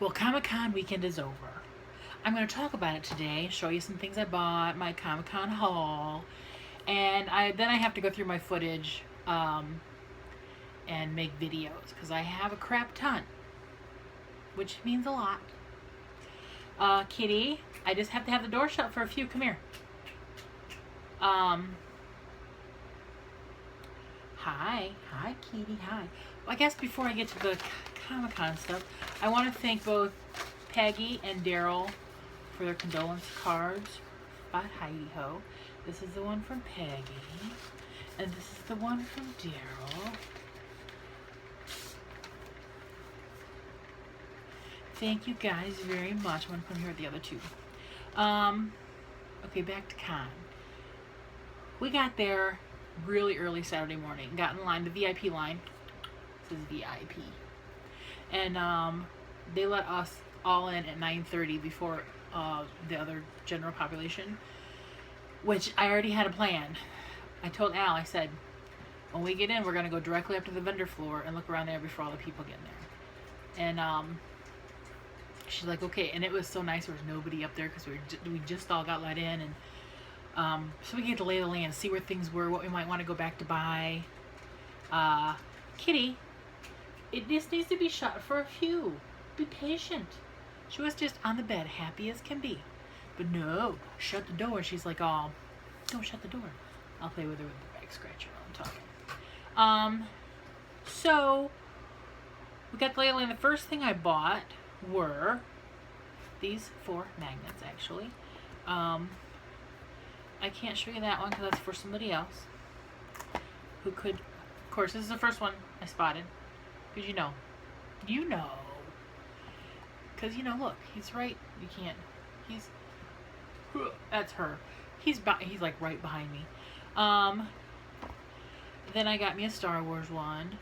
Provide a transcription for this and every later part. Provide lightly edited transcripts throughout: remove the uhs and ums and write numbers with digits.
Well, Comic-Con weekend is over. I'm going to talk about it today, show you some things I bought, my Comic-Con haul, and then I have to go through my footage and make videos because I have a crap ton, which means a lot. Kitty, I just have to have the door shut for a few. Come here. Hi, Kitty, hi. Well, I guess before I get to the Comic-Con stuff, I want to thank both Peggy and Daryl for their condolence cards about Heidi Ho. This is the one from Peggy, and this is the one from Daryl. Thank you guys very much. I'm going to put here the other two. Okay, back to con. We got there really early Saturday morning. Got in line, the VIP line. This is VIP. And they let us all in at 9:30 before the other general population, which I already had a plan. I told Al, I said, when we get in, we're going to go directly up to the vendor floor and look around there before all the people get in there. And she's like, okay. And it was so nice. There was nobody up there because we just all got let in. And so we get to lay the land, see where things were, what we might want to go back to buy. Kitty, it just needs to be shut for a few. Be patient. She was just on the bed, happy as can be. But no, shut the door. She's like, oh, don't shut the door. I'll play with her with the back scratcher while I'm talking. So we got the lay the land. The first thing I bought were these 4 magnets, actually. I can't show you that one because that's for somebody else who could. Of course, this is the first one I spotted because you know, because look, he's right. You can't. He's that's her. He's like right behind me. Then I got me a Star Wars one.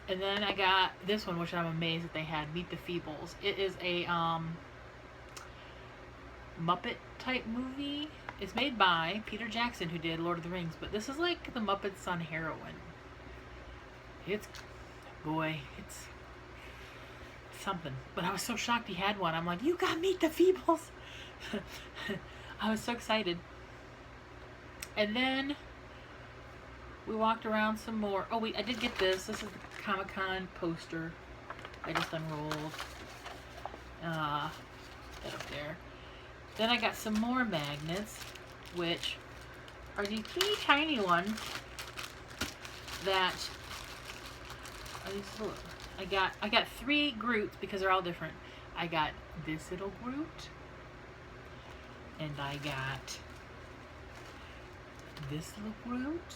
And then I got this one, which I'm amazed that they had, Meet the Feebles. It is a Muppet type movie. It's made by Peter Jackson, who did Lord of the Rings, but this is like the Muppets on heroin. It's something. But I was so shocked he had one. I'm like, you got Meet the Feebles. I was so excited. And then we walked around some more. Oh wait, I did get this. This is the Comic-Con poster I just unrolled. That up there. Then I got some more magnets, which are these teeny tiny ones that are these little. I got 3 Groots because they're all different. I got this little Groot, and I got this little Groot,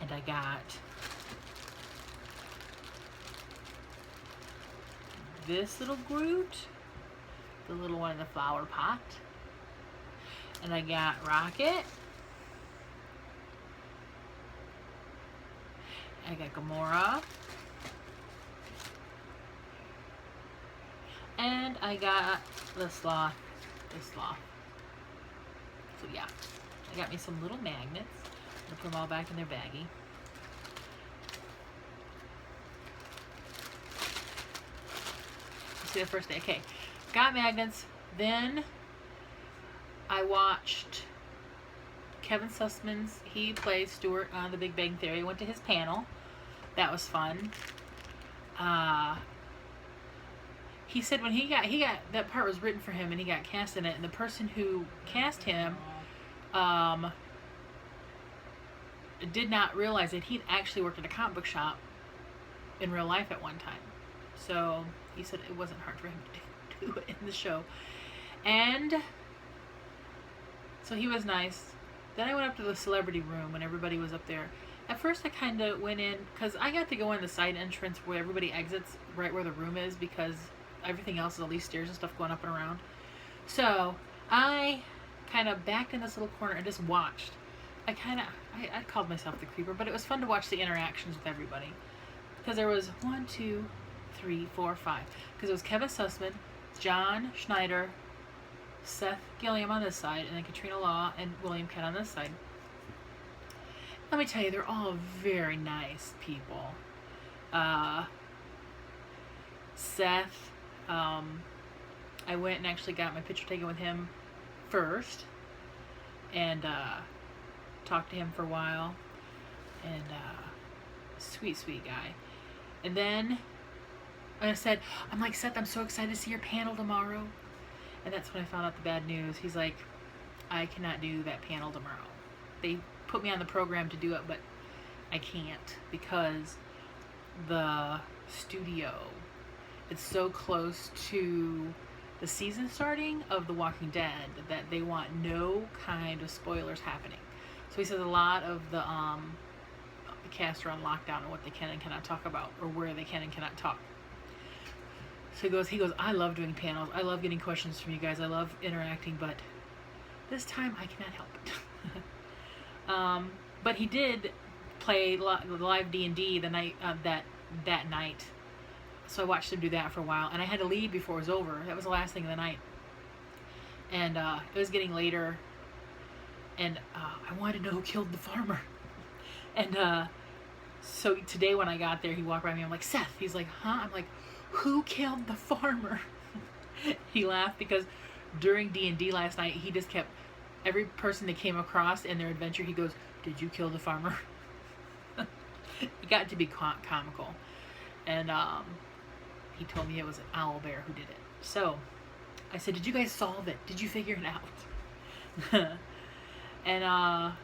and I got this little Groot, the little one in the flower pot, and I got Rocket, I got Gamora, and I got the sloth. So yeah, I got me some little magnets. I'm gonna put them all back in their baggie. Let's see the first day. Okay, got magnets. Then I watched Kevin Sussman's. He plays Stuart on The Big Bang Theory. I went to his panel. That was fun. He said when he got that part was written for him and he got cast in it, and the person who cast him did not realize that he'd actually worked at a comic book shop in real life at one time. So he said it wasn't hard for him to do it in the show. And so he was nice. Then I went up to the celebrity room when everybody was up there. At first I kind of went in, because I got to go in the side entrance where everybody exits, right where the room is, because everything else is all these stairs and stuff going up and around. So I kind of backed in this little corner and just watched. I called myself the creeper, but it was fun to watch the interactions with everybody. Because there was 1, 2, 3, 4, 5. Because it was Kevin Sussman, John Schneider, Seth Gilliam on this side, and then Katrina Law and William Kent on this side. Let me tell you, they're all very nice people. Seth, I went and actually got my picture taken with him first, and talked to him for a while, and sweet, sweet guy. And then I said, I'm like, Seth, I'm so excited to see your panel tomorrow. And that's when I found out the bad news. He's like, I cannot do that panel tomorrow. They put me on the program to do it, but I can't because the studio, it's so close to the season starting of The Walking Dead that they want no kind of spoilers happening. So he says a lot of the cast are on lockdown on what they can and cannot talk about, or where they can and cannot talk. So he goes, I love doing panels. I love getting questions from you guys. I love interacting, but this time I cannot help it. But he did play live D&D the night that night. So I watched him do that for a while, and I had to leave before it was over. That was the last thing of the night. And it was getting later, and I wanted to know who killed the farmer. And so today when I got there, he walked by me. I'm like, Seth. He's like, huh? I'm like, who killed the farmer? He laughed because during D&D last night, he just kept, every person that came across in their adventure, he goes, did you kill the farmer? It got to be comical. And he told me it was an owl bear who did it. So I said, did you guys solve it? Did you figure it out? And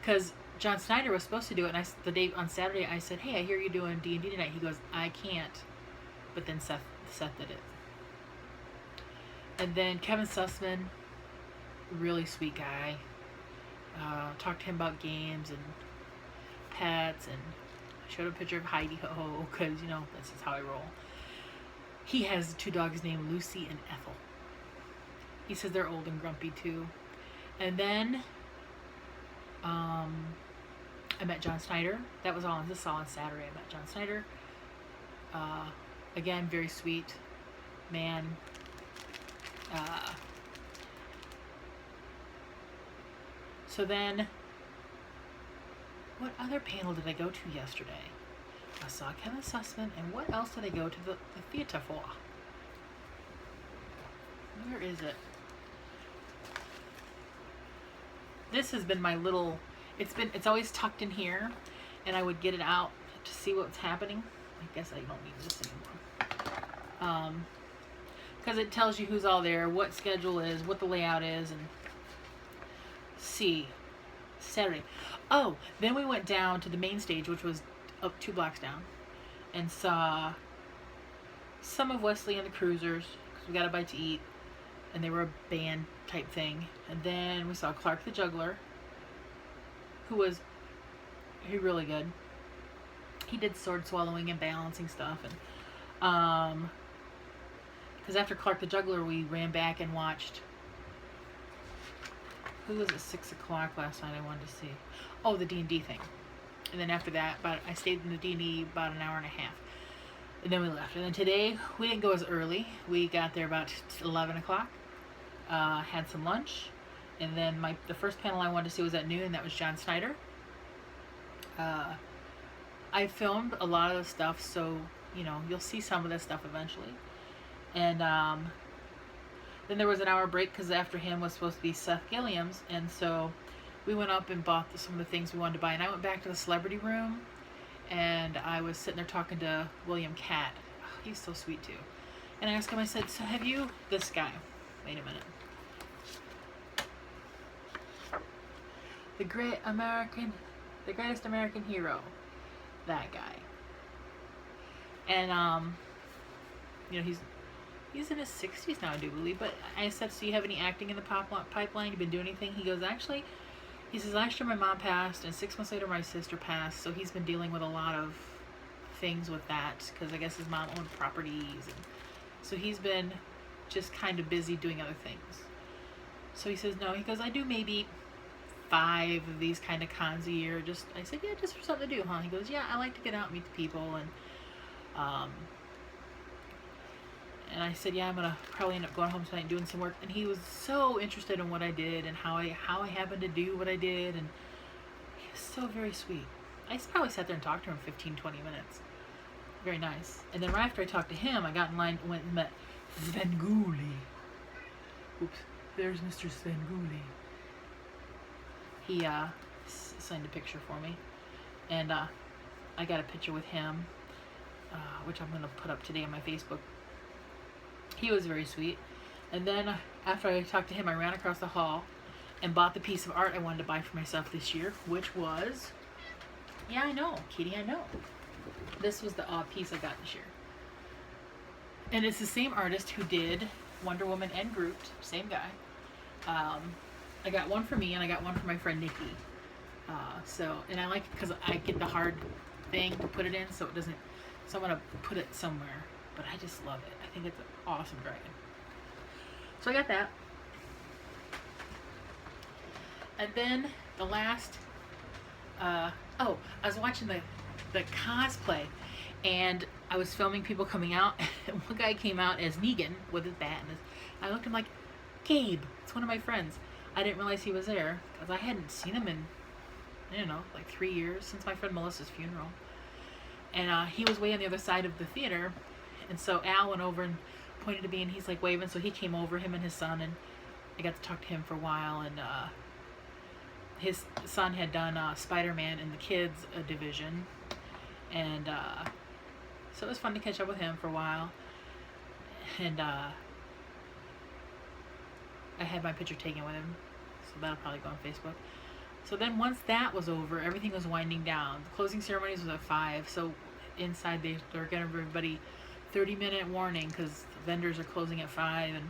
because John Snyder was supposed to do it, and the day on Saturday I said, hey, I hear you doing D&D tonight. He goes, I can't. But then Seth did it. And then Kevin Sussman, really sweet guy. Talked to him about games and pets, and I showed him a picture of Heidi Ho, because, you know, that's just how I roll. He has 2 dogs named Lucy and Ethel. He says they're old and grumpy too. And then I met John Snyder. That was all on Saturday. I met John Snyder. Again, very sweet man. So then, what other panel did I go to yesterday? I saw Kevin Sussman, and what else did I go to the theater for? Where is it? This has been my little, it's always tucked in here, and I would get it out to see what's happening. I guess I don't need this anymore. Because it tells you who's all there, what schedule is, what the layout is, and see. Saturday. Oh, then we went down to the main stage, which was up 2 blocks down, and saw some of Wesley and the Cruisers, because we got a bite to eat, and they were a band type thing. And then we saw Clark the Juggler, who was really good. He did sword swallowing and balancing stuff, and because after Clark the Juggler, we ran back and watched, who was at 6 o'clock last night I wanted to see? Oh, the D&D thing. And then after that, I stayed in the D&D about an hour and a half. And then we left. And then today, we didn't go as early. We got there about 11 o'clock. Had some lunch. And then the first panel I wanted to see was at noon, and that was John Snyder. I filmed a lot of the stuff, so, you know, you'll see some of this stuff eventually. And then there was an hour break because after him was supposed to be Seth Gilliam's, and so we went up and bought some of the things we wanted to buy. And I went back to the celebrity room, and I was sitting there talking to William Catt. Oh, he's so sweet too. And I asked him, I said, so have you, this guy, wait a minute, the greatest American hero, that guy. And you know, he's in his 60s now, I do believe. But I said, so you have any acting in the pipeline? You been doing anything? He goes, actually, he says, last year my mom passed, and 6 months later my sister passed. So he's been dealing with a lot of things with that, because I guess his mom owned properties, and so he's been just kind of busy doing other things. So he says, no, he goes, I do maybe 5 of these kind of cons a year. I said, yeah, just for something to do, huh? He goes, yeah, I like to get out and meet the people. And I said, yeah, I'm gonna probably end up going home tonight and doing some work. And he was so interested in what I did and how I happened to do what I did, and he was so very sweet. I probably sat there and talked to him 15-20 minutes. Very nice. And then right after I talked to him, I got in line, went and met Svengoolie. Oops, there's Mr. Svengoolie. He signed a picture for me, and I got a picture with him, which I'm going to put up today on my Facebook. He was very sweet. And then after I talked to him, I ran across the hall and bought the piece of art I wanted to buy for myself this year, which was, yeah, I know, Kitty, I know. This was the piece I got this year. And it's the same artist who did Wonder Woman and Groot, same guy. I got one for me and I got one for my friend Nikki. And I like it because I get the hard thing to put it in, so it doesn't, so I'm going to put it somewhere. But I just love it. I think it's an awesome dragon. So I got that. And then the last, I was watching the cosplay, and I was filming people coming out, and one guy came out as Negan with his bat, and I looked at him like, Gabe, it's one of my friends. I didn't realize he was there, because I hadn't seen him in, I don't know, like 3 years, since my friend Melissa's funeral. And he was way on the other side of the theater, and so Al went over and pointed to me, and he's like waving, so he came over, him and his son, and I got to talk to him for a while, and his son had done Spider-Man in the kids division, and so it was fun to catch up with him for a while, and I had my picture taken with him, so that'll probably go on Facebook. So then once that was over, everything was winding down. The closing ceremonies was at 5, so inside they were giving everybody 30-minute warning because vendors are closing at 5, and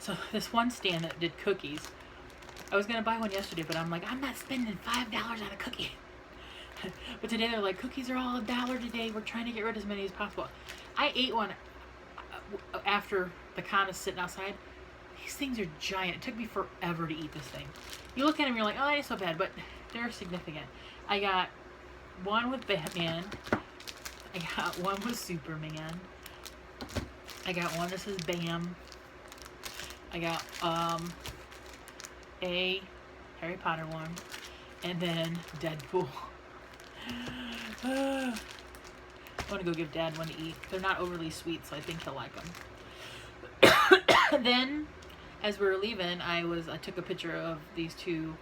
so this one stand that did cookies, I was gonna buy one yesterday, but I'm like, I'm not spending $5 on a cookie. But today they're like, cookies are all $1 today. We're trying to get rid of as many as possible. I ate one after the con is sitting outside. These things are giant. It took me forever to eat this thing. You look at them, you're like, oh, that ain't so bad, but they're significant. I got one with Batman. I got one with Superman. I got one that says Bam. I got a Harry Potter one, and then Deadpool. I want to go give Dad one to eat. They're not overly sweet, so I think he'll like them. Then, as we were leaving, I took a picture of these two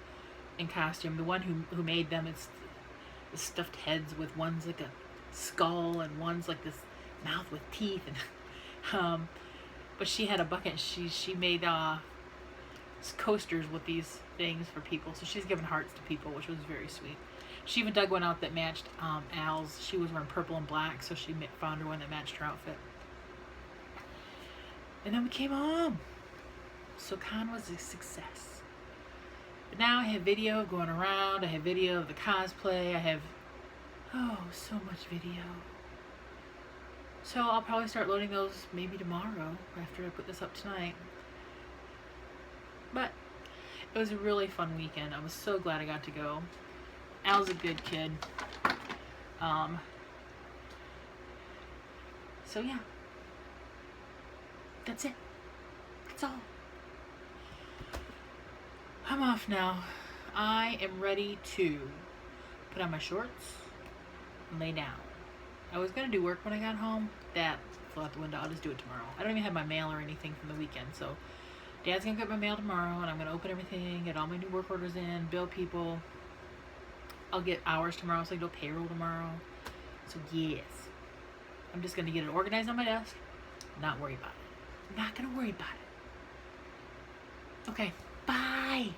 in costume. The one who made them, it's the stuffed heads with one's like a skull and one's like this mouth with teeth, and but she had a bucket. She made coasters with these things for people, so she's giving hearts to people, which was very sweet. She even dug one out that matched Al's. She was wearing purple and black, so she found her one that matched her outfit. And then we came home. So con was a success. But now I have video going around. I have video of the cosplay. I have, so much video. So I'll probably start loading those maybe tomorrow after I put this up tonight. But it was a really fun weekend. I was so glad I got to go. Al's a good kid. So yeah. That's it. That's all. I'm off now. I am ready to put on my shorts and lay down. I was going to do work when I got home. That flew out the window. I'll just do it tomorrow. I don't even have my mail or anything from the weekend, so Dad's going to get my mail tomorrow, and I'm going to open everything, get all my new work orders in, bill people. I'll get hours tomorrow, so I can do payroll tomorrow. So yes. I'm just going to get it organized on my desk. Not worry about it. I'm not going to worry about it. Okay. Bye.